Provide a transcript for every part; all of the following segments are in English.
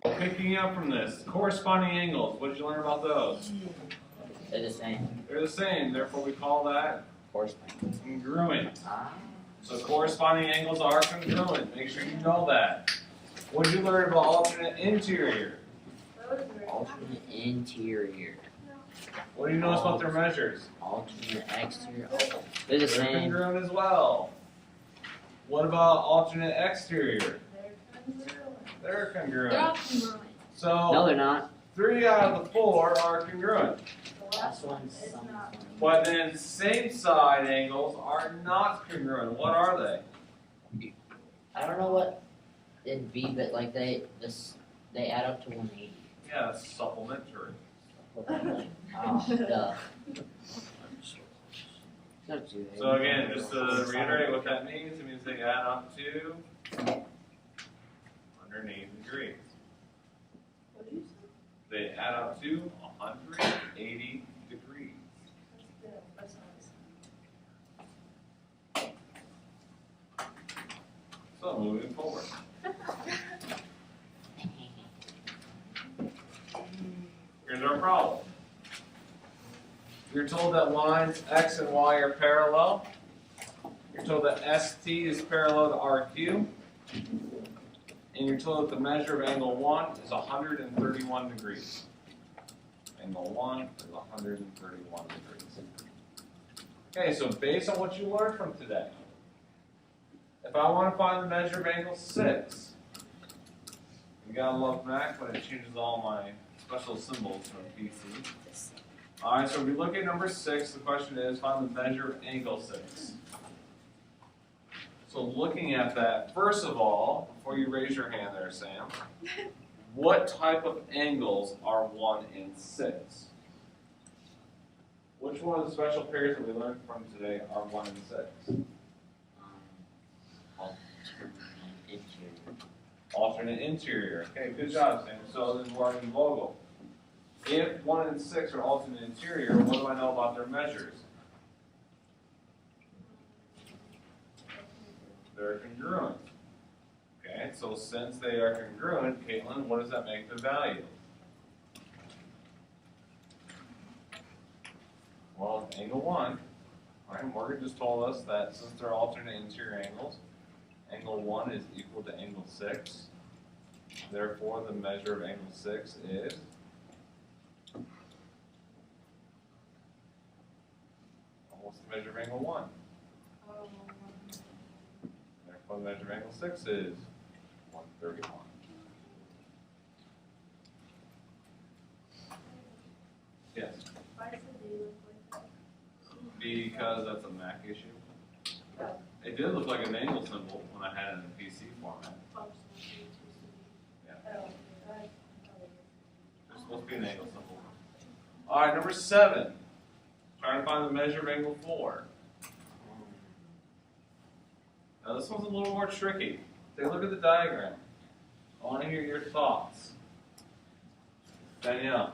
Picking up from this, corresponding angles. What did you learn about those? They're the same. They're the same. Therefore, we call that Corresponding. congruent. Ah. So corresponding angles are congruent. Make sure you know that. What did you learn about alternate interior? Alternate interior. What do you notice about their measures? Alternate exterior. They're the They're same. congruent as well. What about alternate exterior? They're congruent. They're all congruent. So No, they're not. 3 out of the 4 are congruent. Last one's some. But then same side angles are not congruent. What are they? I don't know what it'd be, but like they add up to 180. Yeah, that's supplementary. Oh, duh. So again, just to reiterate what that means, it means they add up to 180 degrees. What did you say? They add up to 180 degrees. That's nice. So moving forward. Here's our problem. You're told that lines X and Y are parallel. You're told that ST is parallel to RQ. And you're told that the measure of angle 1 is 131 degrees. Angle 1 is 131 degrees. Okay, so based on what you learned from today, if I want to find the measure of angle 6, you gotta love Mac when it changes all my special symbols from PC. Alright, so if we look at number 6, the question is find the measure of angle 6. So looking at that, first of all, before you raise your hand there, Sam, what type of angles are 1 and 6? Which one of the special pairs that we learned from today are 1 and 6? Alternate interior. Alternate interior. Okay, good job, Sam. So then we're in Vogel. If 1 and 6 are alternate interior, what do I know about their measures? They're congruent. Okay, so since they are congruent, Caitlin, what does that make the value? Well, angle 1, right, Morgan just told us that since they're alternate interior angles, angle 1 is equal to angle 6. Therefore, the measure of angle 6 is what's the measure of angle 1? Therefore, the measure of angle 6 is 131. Yes? Why does it look like Because that's a Mac issue. It did look like an angle symbol when I had it in the PC format. Yeah. It's supposed to be an angle symbol. Alright, number 7. Trying to find the measure of angle 4. Now this one's a little more tricky. Take a look at the diagram. I want to hear your thoughts. Danielle.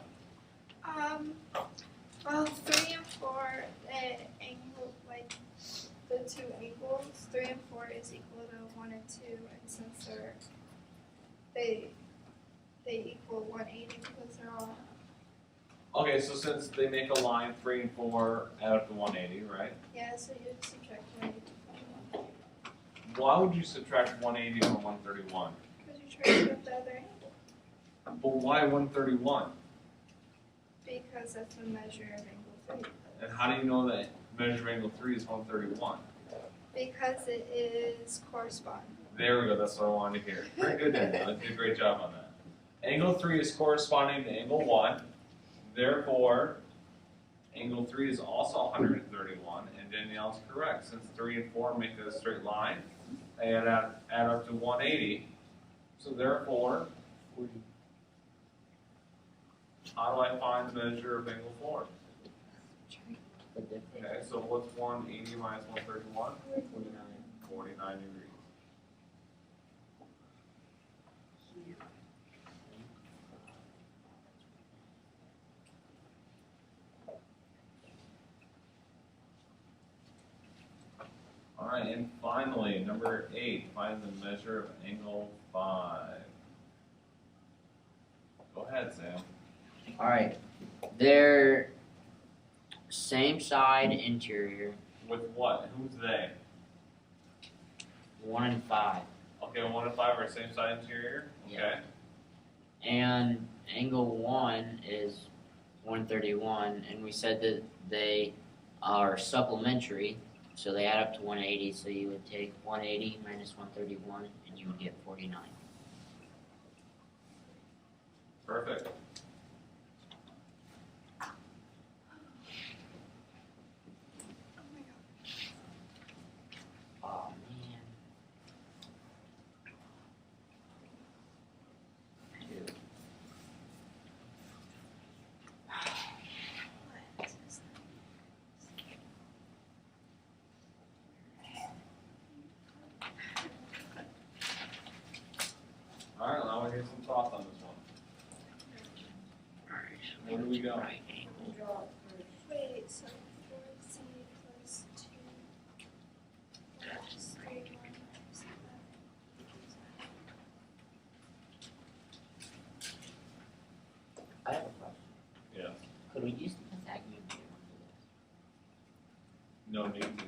Well, 3 and 4, the angle, like the two angles, 3 and 4 is equal to 1 and 2, and since they equal 180 because they're all. Okay, so since they make a line 3 and 4 add up to 180, right? Yeah, so you subtract 180 from 180. Why would you subtract 180 from 131? Because you're trying to get the other angle. But why 131? Because that's the measure of angle 3. And how do you know that measure of angle 3 is 131? Because it is corresponding. There we go, that's what I wanted to hear. Very good, Danielle. You did a great job on that. Angle 3 is corresponding to angle 1. Therefore, angle 3 is also 131, and Danielle's correct. Since 3 and 4 make a straight line, they add up to 180. So therefore, how do I find the measure of angle 4? The difference. Okay, so what's 180 minus 131? 49. 49 degrees. All right, and finally, number 8, find the measure of angle 5. Go ahead, Sam. Alright, they're same side interior, With what? Who's they? 1 and 5. Okay, 1 and 5 are same side interior? Okay. And angle 1 is 131, and we said that they are supplementary, so they add up to 180, so you would take 180 minus 131, and you would get 49. Perfect. Oh my god. Oh man. 2. What is this? Alright, now we get some thoughts on this one. Where do we go? Right angle. Wait, so 4c plus 2 plus 3 1 minus 11. I have a question. Yeah. Could we use the Pythagorean theorem for No need to.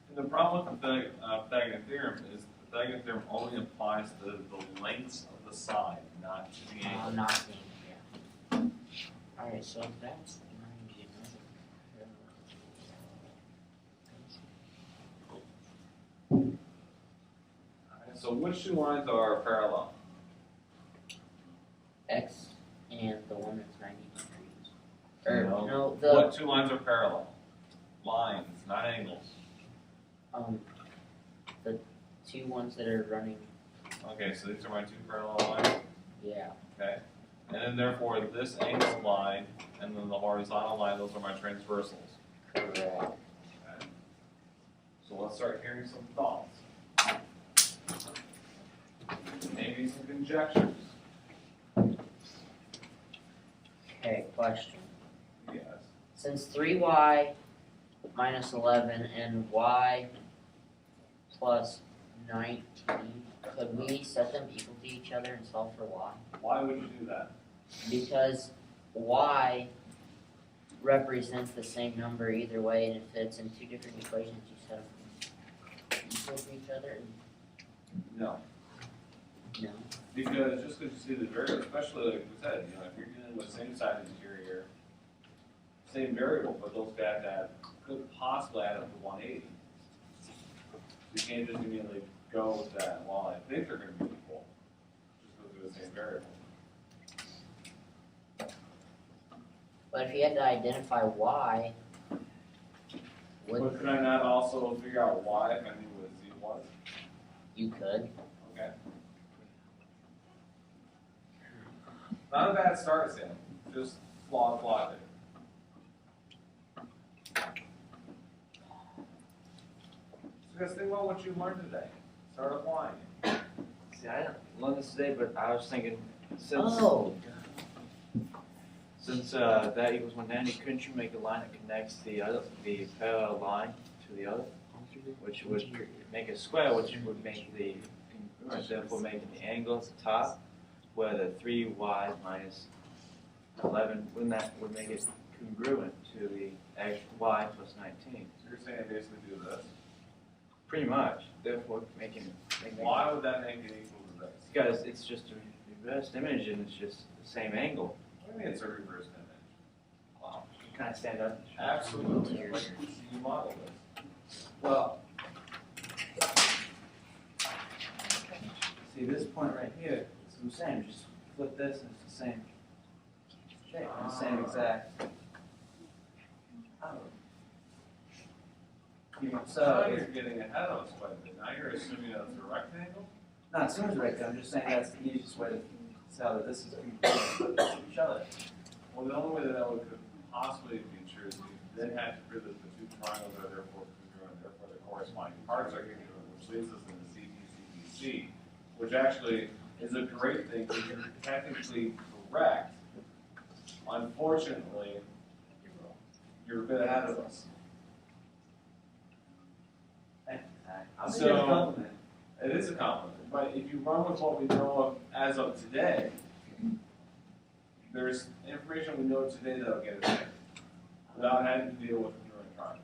And the problem with the Pythagorean theorem is the Pythagorean theorem only applies to the lengths of the side, not to the this? angle. Not the yeah. Alright, so that's 90 Alright, so which two lines are parallel? X and the one that's 90 degrees. Or No. no, the What two lines are parallel? Lines, not angles. the two ones that are running. Okay, so these are my two parallel lines. Yeah. Okay. And then therefore this angle line and then the horizontal line, those are my transversals. Correct. Okay. So let's start hearing some thoughts. Maybe some conjectures. Okay, question. Yes. Since 3y minus 11 and y plus 19, could we set them equal to each other and solve for y? Why would you do that? Because y represents the same number either way, and if it's in two different equations, you set them equal to each other. No. No. Because just because you see the variable, especially like we said, you know, if you're dealing with same side interior, same variable, but those guys could possibly add up to 180. You can't just immediately go with that, well, I think they're going to be equal, just because they're the same variable. But if you had to identify y, But could I not also figure out y if I knew what z was? you could. Okay. Not a bad start, Sam. Just flawed logic. So guys, think about what you learned today. Start applying it. See, I didn't learn this today, but I was thinking, since Oh, that equals 190, couldn't you make a line that connects the parallel line to the other, which would make a square, which would make the congruent, therefore making the angle at the top, where the 3y minus 11, wouldn't that would make it congruent to the actual y plus 19? So you're saying basically do this. Pretty much, therefore making Why would that make it equal to this? because it's just a reversed image and it's just the same angle. What do you mean it's a reverse image? Wow. You kind of stand up. Absolutely. Like you model this. Well, see this point right here, it's the same, just flip this and it's the same shape, and the same exact. You know, Now so, you're getting ahead of us quite a bit. Now you're assuming that it's a rectangle? not as soon as right there, I'm just saying that's the easiest way to tell that this is congruent to each other. Well, the only way that would could possibly be true is you then have to prove that the two triangles are therefore congruent, therefore the corresponding parts are congruent, which leads us into CPCPC, which actually is a great thing because you're technically correct. Unfortunately, you're a bit ahead of us. I'm So- making a compliment. It is a compliment, but if you run with what we know of as of today, there's information we know today that'll get us there, without having to deal with congruent triangles.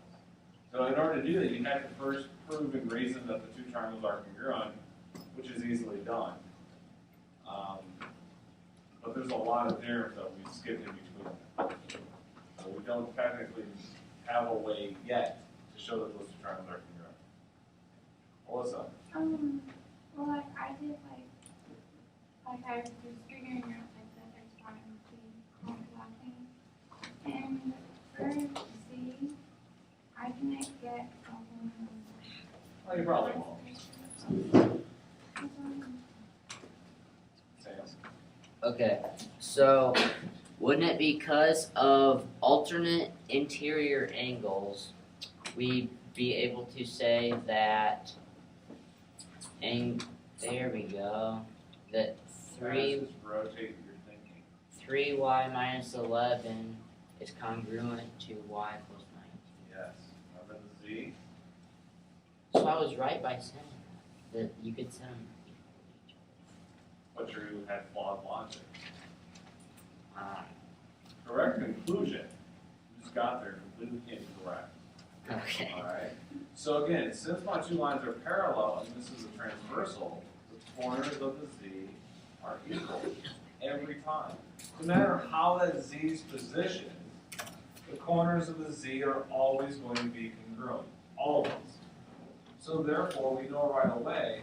So in order to do that, you have to first prove and reason that the two triangles are congruent, which is easily done. But there's a lot of theorems that we skipped in between. So we don't technically have a way yet to show that those two triangles are congruent. Alyssa? Well, like I did like I was figuring out like the other side of the and for Z, I didn't get the whole Oh, you probably won't. Sam? Okay, so wouldn't it because of alternate interior angles, we be able to say that, and there we go, that Just rotate your thinking. 3y minus 11 is congruent to y plus 19. Yes. And then the Z. So I was right by saying that you could set them equal to each But you had flawed logic. other. Correct conclusion. You just got there completely incorrect. Okay. Alright. So again, since my two lines are parallel and this is a transversal, the corners of the Z are equal every time. No matter how that Z is positioned, the corners of the Z are always going to be congruent. Always. So therefore, we know right away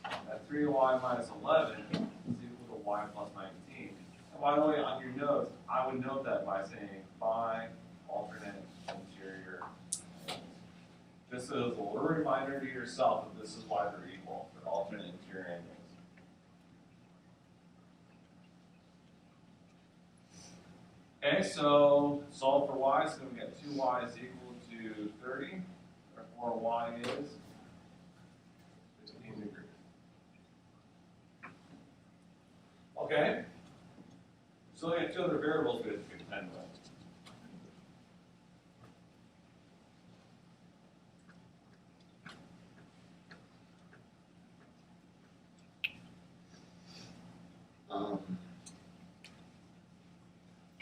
that 3y minus 11 is equal to y plus 19. And by the way, on your notes, I would note that by saying phi alternate interior angles. This is a little reminder to yourself that this is why they're equal. They're alternate interior angles. Okay, so solve for y, so we get 2y is equal to 30. Therefore, y is 15 degrees. Okay. So we have two other variables we have to contend with.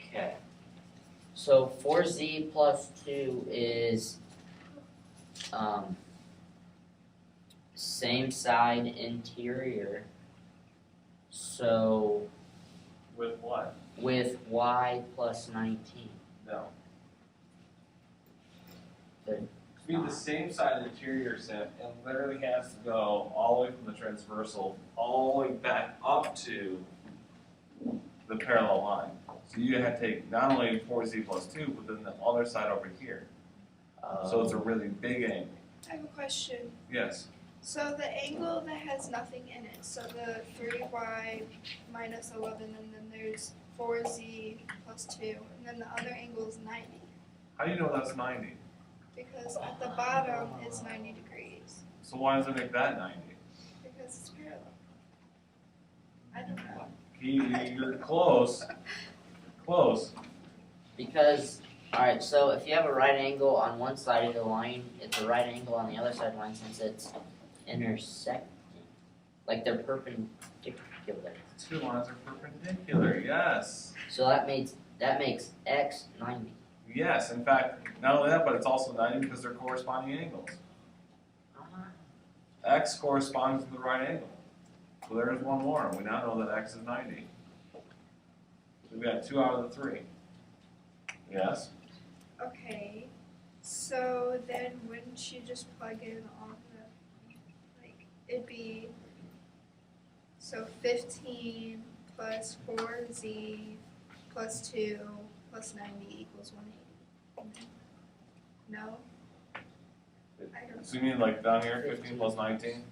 Okay. So 4z plus 2 is same side interior. So With what? with y plus 19. No. Good. To be the same side interior set, it literally has to go all the way from the transversal, all the way back up to the parallel line. So you have to take not only 4z plus 2, but then the other side over here. So it's a really big angle. I have a question. Yes. So the angle that has nothing in it, so the 3y minus 11, and then there's 4z plus 2, and then the other angle is 90, How do you know that's 90? because at the bottom is 90 degrees, So why does it make that 90? because it's parallel. I don't know. You're close. Close. Because, alright, so if you have a right angle on one side of the line, it's a right angle on the other side of the line since it's intersecting. Like they're perpendicular. Two lines are perpendicular, yes. So that makes x 90. Yes, in fact, not only that, but it's also 90 because they're corresponding angles. X corresponds to the right angle. So there's one more. We now know that x is 90. So we've got 2 out of the 3. Yes? Okay, so then wouldn't you just plug in all the, like, it'd be, so 15 plus 4z plus 2 plus 90 equals 180. No? I don't So you mean like down here, 15 plus 19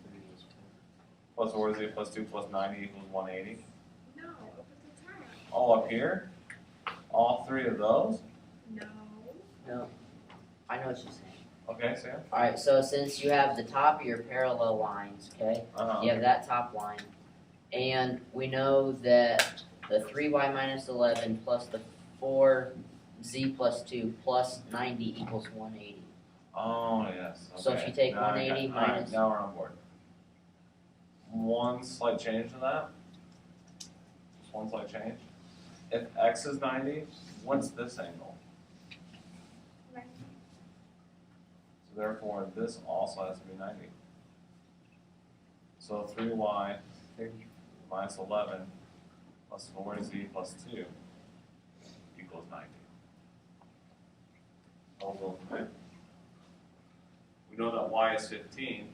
plus 4z plus 2 plus 90 equals 180? know. Up at the top. All up here? All 3 of those? No. No. I know what you're saying. Okay, Sam? Alright, so since you have the top of your parallel lines, okay? You have that top line. And we know that the 3y minus 11 plus the 4z plus 2 plus 90 equals 180. Oh, yes. Okay. So if you take Now I 180 got- all right, minus- now we're on board. One slight change to that. Just one slight change. if x is 90, what's this angle? Right. So therefore, this also has to be 90. So 3y minus 11 plus 4z plus 2 equals 90. All go from there. We know that y is 15.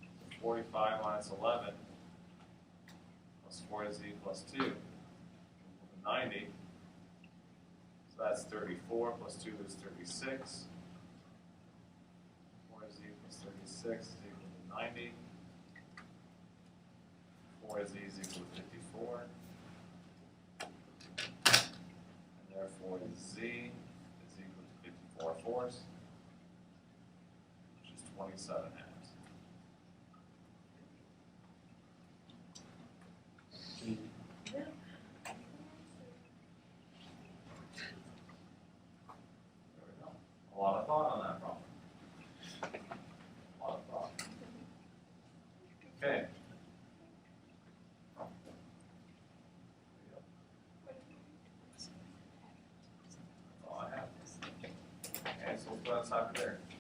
So 45 minus 11 plus 4z plus 2 equals 90. So that's 34 plus 2 is 36. 4z plus 36 is equal to 90. 4z is equal to 54. And therefore z is equal to 54 fourths, which is 27 halves. There we go. A lot of thought on that problem. A lot of thought. Okay. That's all I have. Okay, so we'll put that aside for there.